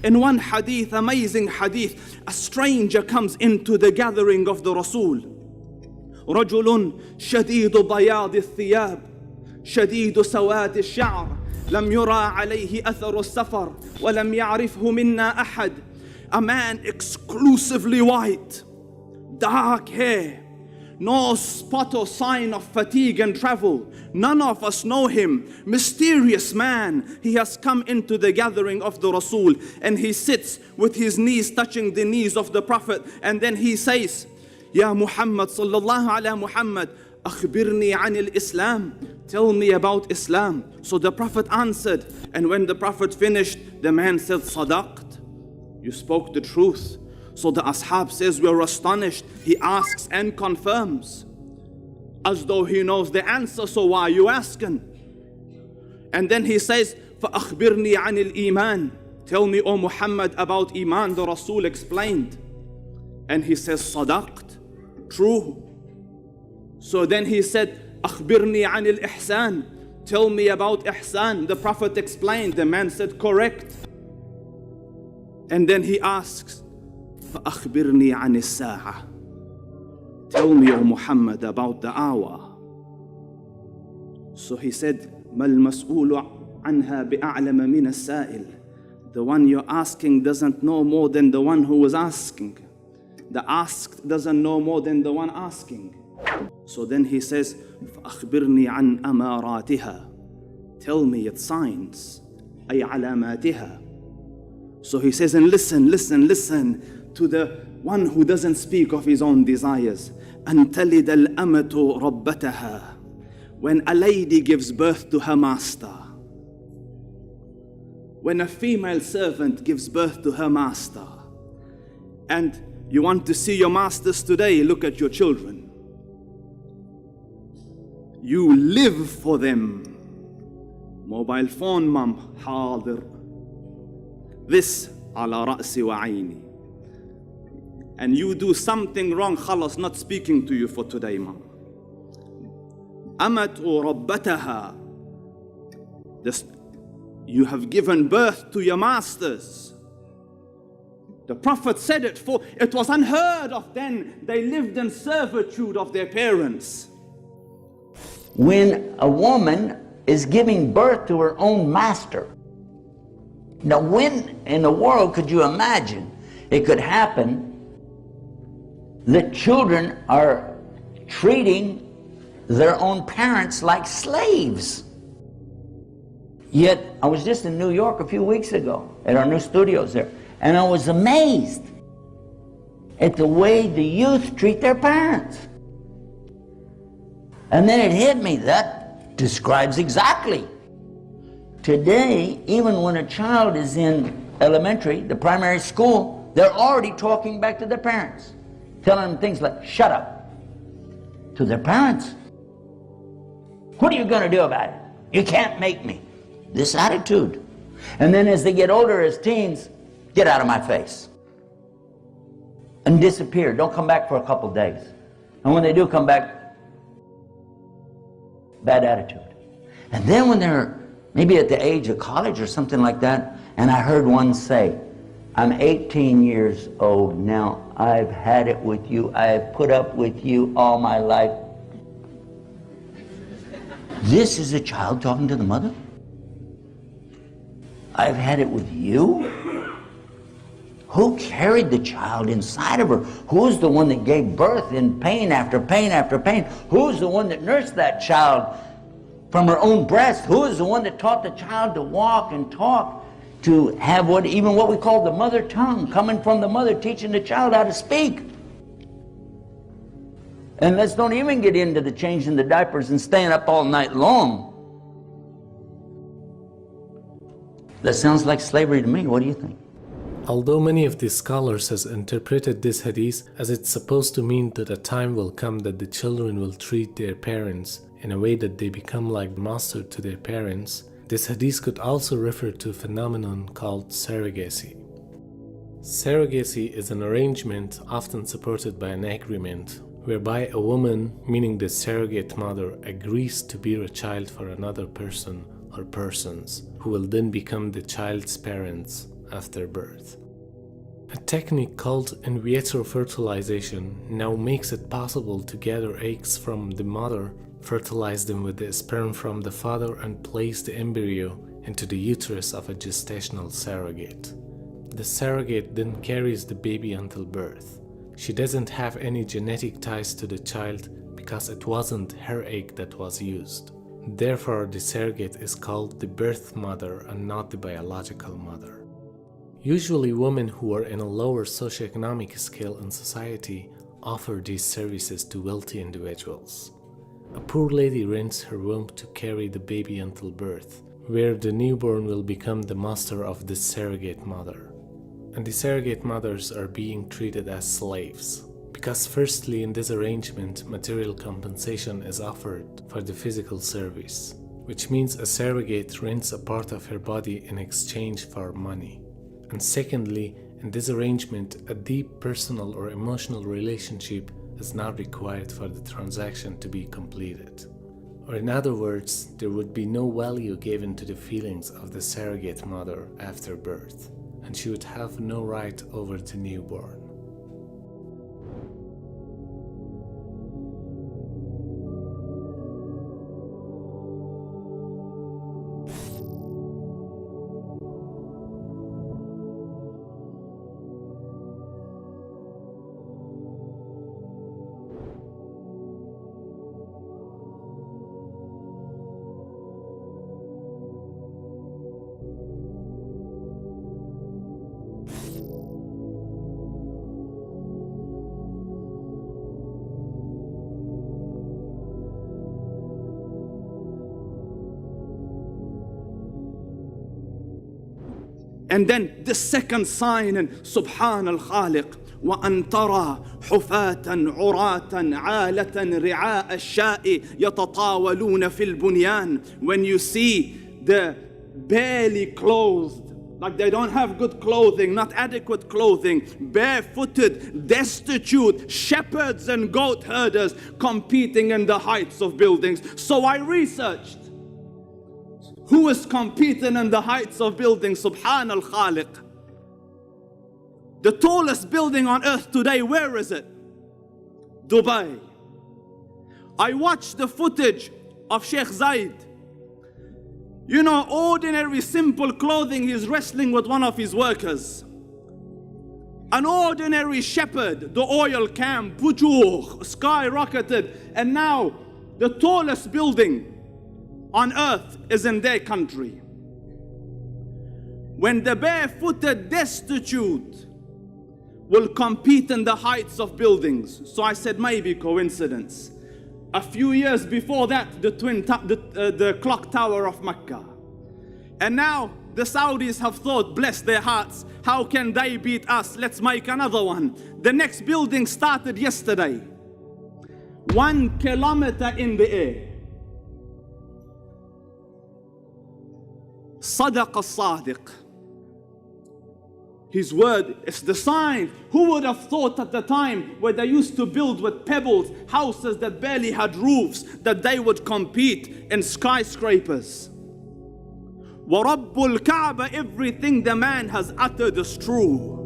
In one hadith, amazing hadith, a stranger comes into the gathering of the Rasul. رجل شديد بياض الثياب شديد سواد الشعر لم يرى عليه أثر السفر ولم يعرفه منا أحد. A man exclusively white, dark hair, no spot or sign of fatigue and travel. None of us know him. Mysterious man. He has come into the gathering of the Rasul, and he sits with his knees touching the knees of the Prophet, and then he says, Ya Muhammad sallallahu ala Muhammad, akhbirni anil Islam. Tell me about Islam. So the Prophet answered, and when the Prophet finished, the man said, Sadaqt. You spoke the truth. So the ashab says, we are astonished. He asks and confirms, as though he knows the answer, so why are you asking? And then he says, فَأَخْبِرْنِي عَنِ الْإِيمَانِ. Tell me, O Muhammad, about Iman. The Rasul explained. And he says, Sadaqt. True. So then he said, أَخْبِرْنِي عَنِ الْإِحْسَانِ. Tell me about Ihsan. The Prophet explained. The man said, correct. And then he asks, فأخبرني عن الساعة. Tell me, O Muhammad, about the hour. So he said, ما المسؤول عنها بأعلم من السائل. The one you're asking doesn't know more than the one who was asking. The asked doesn't know more than the one asking. So then he says, فأخبرني عن أماراتها. Tell me its signs. أي علاماتها. So he says, and listen to the one who doesn't speak of his own desires. أن تلد الأمة ربتها. When a lady gives birth to her master. When a female servant gives birth to her master. And you want to see your masters today, look at your children. You live for them. Mobile phone, mom, حاضر. This على رأسي وعيني. And you do something wrong, خلاص, not speaking to you for today, mom. أمت ربتها. You have given birth to your masters. The Prophet said it, for it was unheard of then. They lived in servitude of their parents. When a woman is giving birth to her own master, now when in the world could you imagine it could happen that children are treating their own parents like slaves? Yet I was just in New York a few weeks ago at our new studios there, and I was amazed at the way the youth treat their parents. And then it hit me, that describes exactly. Today, even when a child is in elementary, the primary school, they're already talking back to their parents, telling them things like, shut up, to their parents. What are you going to do about it? You can't make me. This attitude. And then as they get older, as teens, get out of my face. And disappear. Don't come back for a couple days. And when they do come back, bad attitude. And then when they're maybe at the age of college or something like that, and I heard one say, I'm 18 years old now. I've had it with you. I've put up with you all my life. This is a child talking to the mother? I've had it with you? Who carried the child inside of her? Who's the one that gave birth in pain after pain after pain? Who's the one that nursed that child from her own breast? Who is the one that taught the child to walk and talk, to have what we call the mother tongue, coming from the mother, teaching the child how to speak? And let's don't even get into the changing the diapers and staying up all night long. That sounds like slavery to me. What do you think? Although many of these scholars has interpreted this hadith as it's supposed to mean that a time will come that the children will treat their parents in a way that they become like master to their parents, this hadith could also refer to a phenomenon called surrogacy. Surrogacy is an arrangement often supported by an agreement whereby a woman, meaning the surrogate mother, agrees to bear a child for another person or persons who will then become the child's parents after birth. A technique called in vitro fertilization now makes it possible to gather eggs from the mother, fertilize them with the sperm from the father, and place the embryo into the uterus of a gestational surrogate. The surrogate then carries the baby until birth. She doesn't have any genetic ties to the child because it wasn't her egg that was used. Therefore, the surrogate is called the birth mother and not the biological mother. Usually, women who are in a lower socioeconomic scale in society offer these services to wealthy individuals. A poor lady rents her womb to carry the baby until birth, where the newborn will become the master of the surrogate mother. And the surrogate mothers are being treated as slaves, because firstly, in this arrangement, material compensation is offered for the physical service, which means a surrogate rents a part of her body in exchange for money. And secondly, in this arrangement, a deep personal or emotional relationship is not required for the transaction to be completed. Or in other words, there would be no value given to the feelings of the surrogate mother after birth, and she would have no right over the newborn. And then the second sign in Subhan al-Khaliq, وَأَن تَرَى حُفَاةً عُرَاةً عَالَةً رِعَاءَ الشَّاءِ يَتطَاولون فِي البنيان. When you see the barely clothed, like they don't have good clothing, not adequate clothing, barefooted, destitute shepherds and goat herders competing in the heights of buildings. So I researched who is competing in the heights of buildings. Subhan al-Khaliq. The tallest building on earth today, where is it? Dubai. I watched the footage of Sheikh Zayed. You know, ordinary simple clothing, he's wrestling with one of his workers. An ordinary shepherd, the oil camp, Bujuh, skyrocketed, and now the tallest building on earth is in their country. When the barefooted destitute will compete in the heights of buildings. So I said maybe coincidence. A few years before that, the clock tower of Mecca. And now the Saudis have thought, bless their hearts, how can they beat us? Let's make another one. The next building started yesterday. 1 kilometer in the air. Sadaq al-Sadiq. His word is the sign. Who would have thought at the time where they used to build with pebbles houses that barely had roofs, that they would compete in skyscrapers? وَرَبُّ الْكَعْبَ, everything the man has uttered is true.